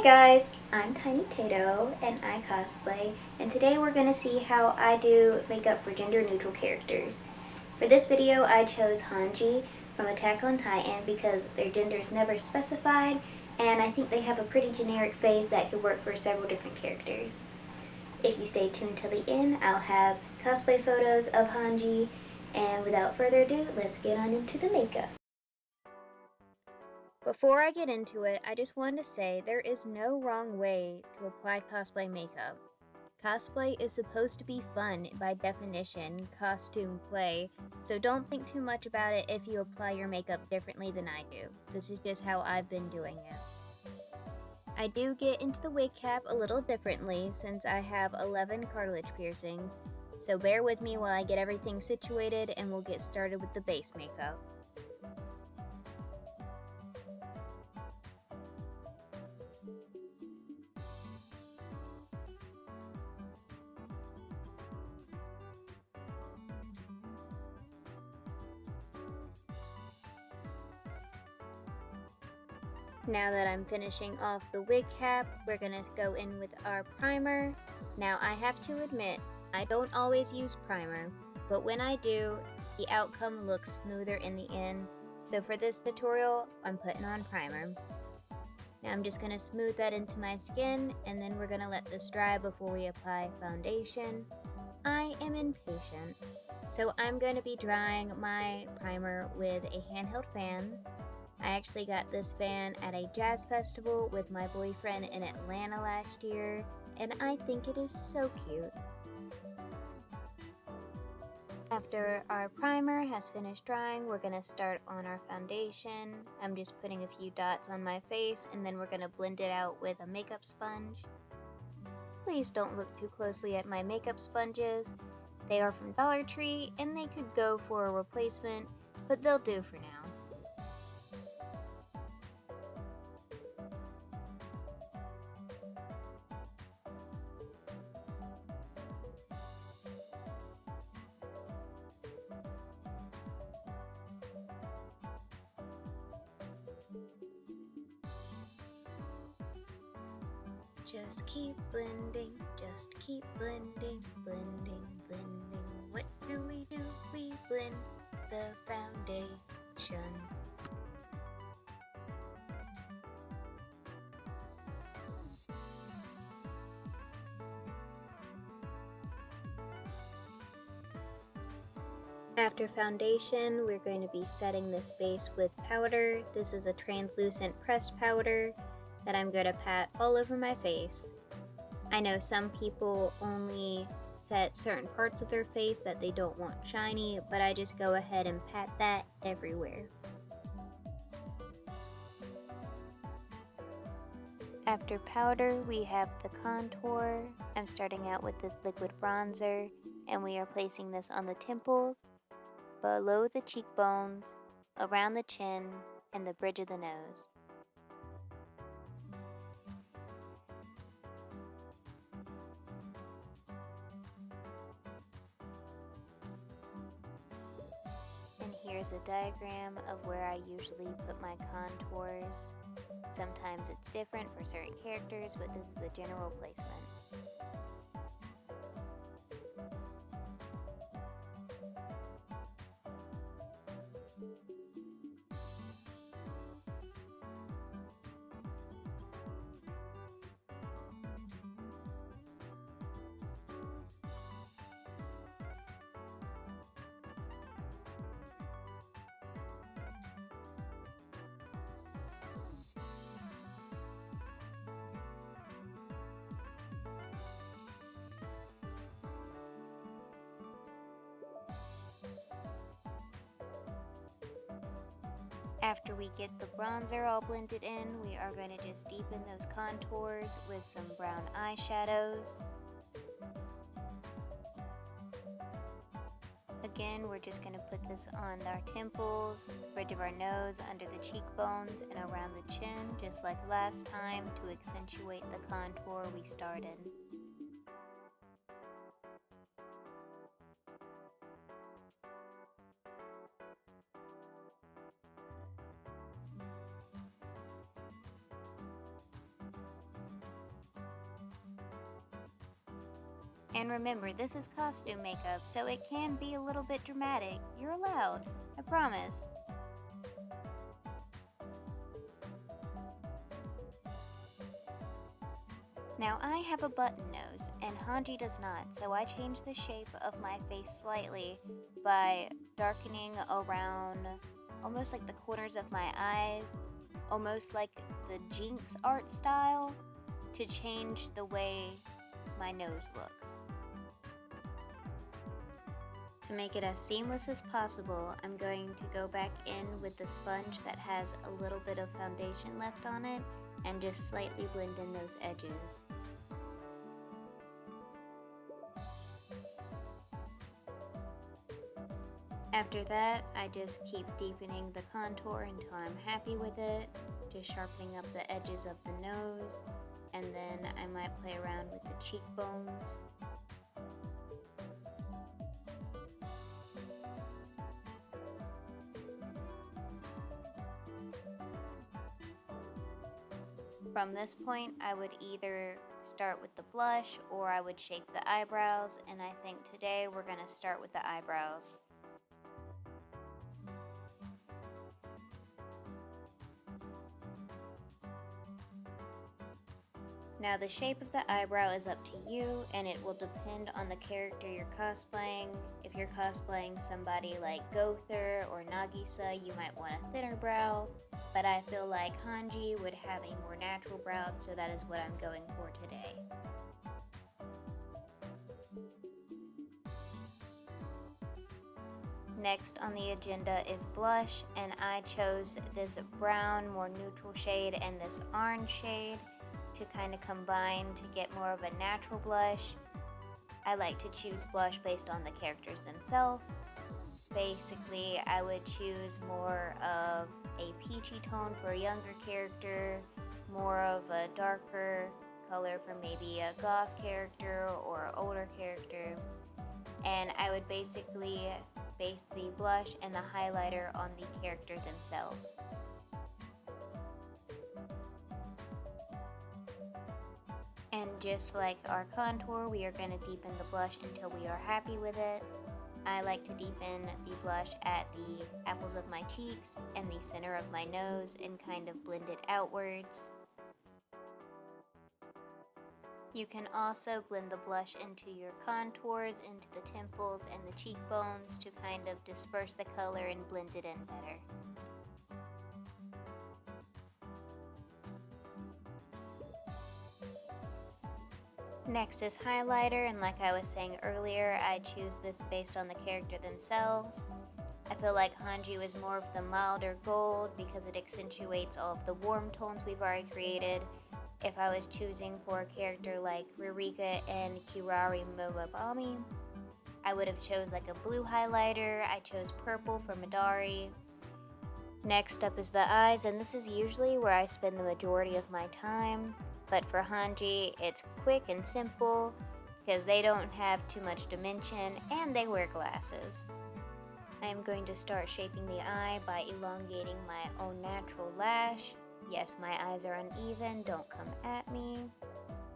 Hi guys, I'm Tiny Tato and I cosplay, and today we're going to see how I do makeup for gender neutral characters. For this video I chose Hange from Attack on Titan because their gender is never specified and I think they have a pretty generic face that could work for several different characters. If you stay tuned till the end, I'll have cosplay photos of Hange, and without further ado, let's get on into the makeup. Before I get into it, I just wanted to say there is no wrong way to apply cosplay makeup. Cosplay is supposed to be fun by definition, costume play, so don't think too much about it if you apply your makeup differently than I do. This is just how I've been doing it. I do get into the wig cap a little differently since I have 11 cartilage piercings, so bear with me while I get everything situated and we'll get started with the base makeup. Now that I'm finishing off the wig cap, we're going to go in with our primer. Now I have to admit, I don't always use primer, but when I do, the outcome looks smoother in the end. So for this tutorial, I'm putting on primer. Now I'm just going to smooth that into my skin, and then we're going to let this dry before we apply foundation. I am impatient, so I'm going to be drying my primer with a handheld fan. I actually got this fan at a jazz festival with my boyfriend in Atlanta last year, and I think it is so cute. After our primer has finished drying, we're going to start on our foundation. I'm just putting a few dots on my face, and then we're going to blend it out with a makeup sponge. Please don't look too closely at my makeup sponges. They are from Dollar Tree, and they could go for a replacement, but they'll do for now. Just keep blending, just keep blending, blending, blending. What do? We blend the foundation. After foundation, we're going to be setting this base with powder. This is a translucent pressed powder that I'm going to pat all over my face. I know some people only set certain parts of their face that they don't want shiny, but I just go ahead and pat that everywhere. After powder, we have the contour. I'm starting out with this liquid bronzer, and we are placing this on the temples, below the cheekbones, around the chin, and the bridge of the nose. And here's a diagram of where I usually put my contours. Sometimes it's different for certain characters, but this is a general placement. After we get the bronzer all blended in, we are going to just deepen those contours with some brown eyeshadows. Again, we're just going to put this on our temples, bridge of our nose, under the cheekbones, and around the chin, just like last time, to accentuate the contour we started. And remember, this is costume makeup, so it can be a little bit dramatic. You're allowed, I promise. Now I have a button nose, and Hanji does not, so I changed the shape of my face slightly by darkening around almost like the corners of my eyes, almost like the Jinx art style, to change the way my nose looks. To make it as seamless as possible, I'm going to go back in with the sponge that has a little bit of foundation left on it and just slightly blend in those edges. After that, I just keep deepening the contour until I'm happy with it, just sharpening up the edges of the nose, and then I might play around with the cheekbones. From this point, I would either start with the blush or I would shape the eyebrows, and I think today we're going to start with the eyebrows. Now the shape of the eyebrow is up to you, and it will depend on the character you're cosplaying. If you're cosplaying somebody like Gother or Nagisa, you might want a thinner brow, but I feel like Hanji would have a more natural brow, so that is what I'm going for today. Next on the agenda is blush, and I chose this brown, more neutral shade and this orange shade to kind of combine to get more of a natural blush. I like to choose blush based on the characters themselves. Basically, I would choose more of a peachy tone for a younger character, more of a darker color for maybe a goth character or an older character. And I would basically base the blush and the highlighter on the character themselves. And just like our contour, we are going to deepen the blush until we are happy with it. I like to deepen the blush at the apples of my cheeks and the center of my nose and kind of blend it outwards. You can also blend the blush into your contours, into the temples and the cheekbones to kind of disperse the color and blend it in better. Next is highlighter, and like I was saying earlier, I choose this based on the character themselves. I feel like Hanji was more of the milder gold because it accentuates all of the warm tones we've already created. If I was choosing for a character like Ririka and Kirari Momobami, I would have chose like a blue highlighter. I chose purple for Midari. Next up is the eyes, and this is usually where I spend the majority of my time. But for Hanji, it's quick and simple because they don't have too much dimension and they wear glasses. I am going to start shaping the eye by elongating my own natural lash. Yes, my eyes are uneven, don't come at me.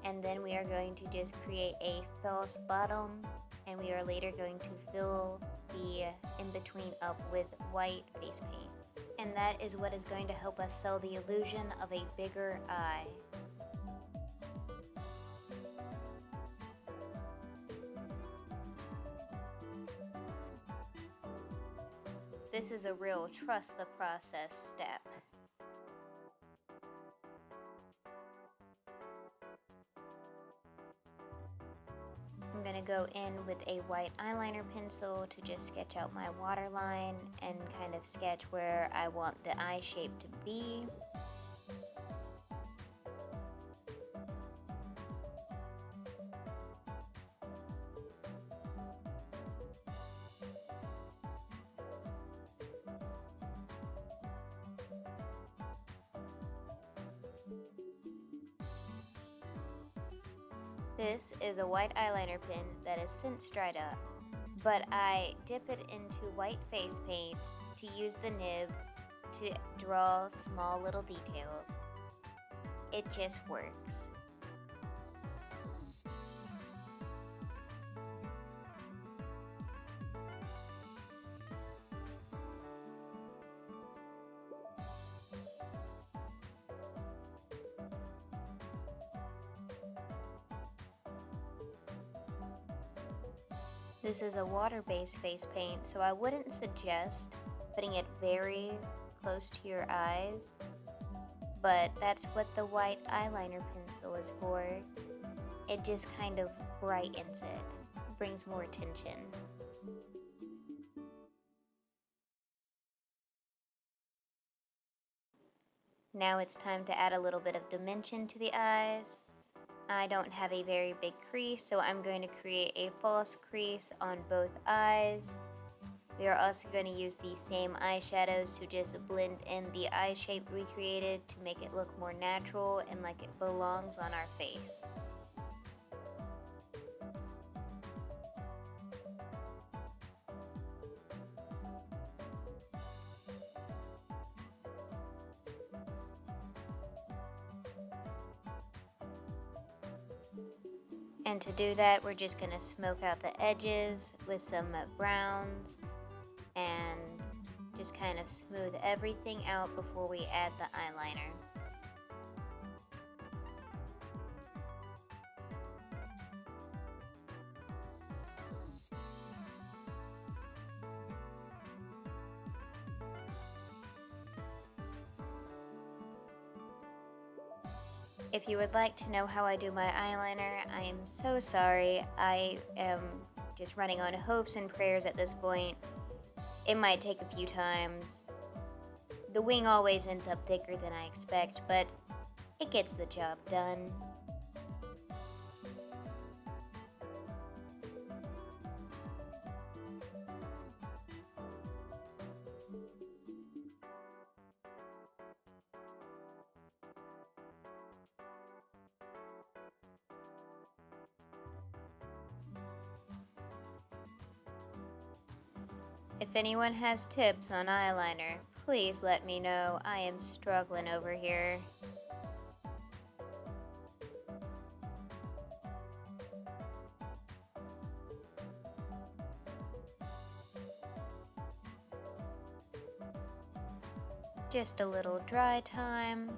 And then we are going to just create a false bottom, and we are later going to fill the in-between up with white face paint. And that is what is going to help us sell the illusion of a bigger eye. This is a real trust the process step. I'm going to go in with a white eyeliner pencil to just sketch out my waterline and kind of sketch where I want the eye shape to be. This is a white eyeliner pen that is since dried up, but I dip it into white face paint to use the nib to draw small little details. It just works. This is a water-based face paint, so I wouldn't suggest putting it very close to your eyes, but that's what the white eyeliner pencil is for. It just kind of brightens it, brings more attention. Now it's time to add a little bit of dimension to the eyes. I don't have a very big crease, so I'm going to create a false crease on both eyes. We are also going to use the same eyeshadows to just blend in the eye shape we created to make it look more natural and like it belongs on our face. And to do that, we're just going to smoke out the edges with some browns and just kind of smooth everything out before we add the eyeliner. If you would like to know how I do my eyeliner, I am so sorry. I am just running on hopes and prayers at this point. It might take a few times. The wing always ends up thicker than I expect, but it gets the job done. If anyone has tips on eyeliner, please let me know. I am struggling over here. Just a little dry time,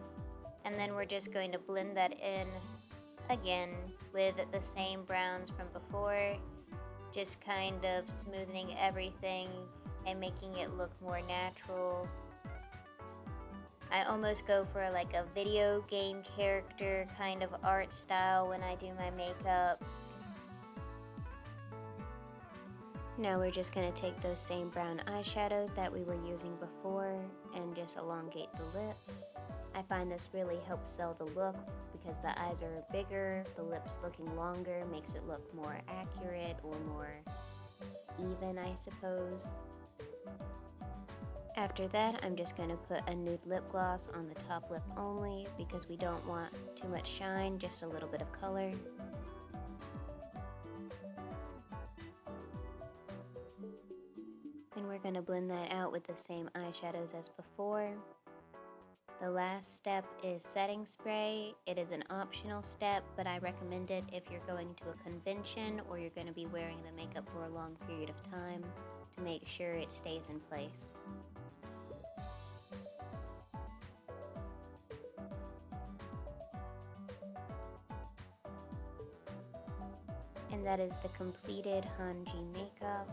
and then we're just going to blend that in again with the same browns from before, just kind of smoothing everything and making it look more natural. I almost go for like a video game character kind of art style when I do my makeup. Now we're just going to take those same brown eyeshadows that we were using before and just elongate the lips. I find this really helps sell the look because the eyes are bigger, the lips looking longer makes it look more accurate or more even, I suppose. After that, I'm just going to put a nude lip gloss on the top lip only because we don't want too much shine, just a little bit of color. And we're going to blend that out with the same eyeshadows as before. The last step is setting spray. It is an optional step, but I recommend it if you're going to a convention or you're going to be wearing the makeup for a long period of time to make sure it stays in place. And that is the completed Hange makeup.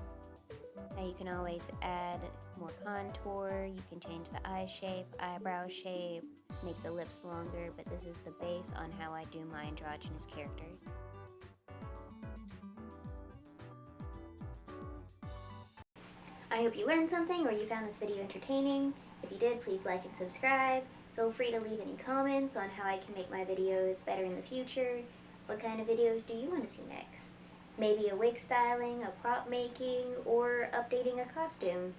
Now you can always add more contour, you can change the eye shape, eyebrow shape, make the lips longer, but this is the base on how I do my androgynous character. I hope you learned something or you found this video entertaining. If you did, please like and subscribe. Feel free to leave any comments on how I can make my videos better in the future. What kind of videos do you want to see next? Maybe a wig styling, a prop making, or updating a costume.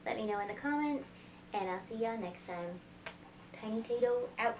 Let me know in the comments, and I'll see y'all next time. Tiny Tato out.